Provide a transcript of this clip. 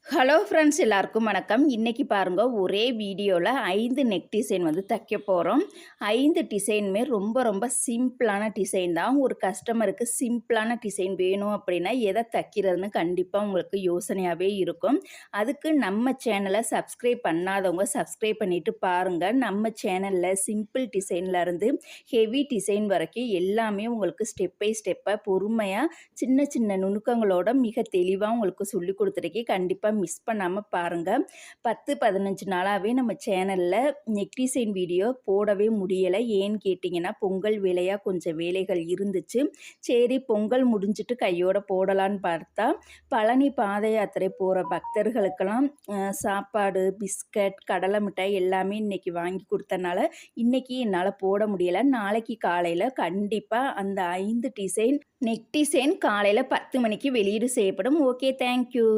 Hello friends எல்லாருக்கும் வணக்கம். இன்னைக்கு பாருங்க ஒரே வீடியோல 5 நெக் டிசைன் தைக்க போறோம். 5 டிசைனுமே ரொம்ப ரொம்ப சிம்பிளான டிசைன் தான். ஒரு கஸ்டமருக்கு சிம்பிளான டிசைன் வேணும் அப்படின்னா எதை தைக்கிறதுன்னு கண்டிப்பா உங்களுக்கு யோசனையாவே இருக்கும். அதுக்கு நம்ம சேனலை சப்ஸ்கிரைப் பண்ணாதவங்க சப்ஸ்கிரைப் பண்ணிட்டு பாருங்க. நம்ம சேனல்ல சிம்பிள் டிசைன்ல இருந்து ஹெவி டிசைன் வரைக்கும் எல்லாமே உங்களுக்கு ஸ்டெப் பை ஸ்டெப்பா பொறுமையா சின்ன சின்ன நுணுக்கங்களோட மிக தெளிவா உங்களுக்கு சொல்லிக் கொடுத்துருக்கேன். கண்டிப்பா மிஸ் பண்ணாமல் பாருங்கள். 10-15 நாளாகவே நம்ம சேனலில் நெக் டிசைன் வீடியோ போடவே முடியலை. ஏன்னு கேட்டிங்கன்னா பொங்கல் வேலையாக கொஞ்சம் வேலைகள் இருந்துச்சு. சரி பொங்கல் முடிஞ்சிட்டு கையோட போடலான்னு பார்த்தா பழனி பாத யாத்திரை போகிற பக்தர்களுக்கெல்லாம் சாப்பாடு, பிஸ்கட், கடலை மிட்டாய் எல்லாமே இன்றைக்கி வாங்கி கொடுத்தனால இன்றைக்கி என்னால் போட முடியலை. நாளைக்கு காலையில் கண்டிப்பாக அந்த 5 டிசைன் நெக் டிசைன் காலையில் 10 மணிக்கு வெளியீடு செய்யப்படும். Okay, thank you.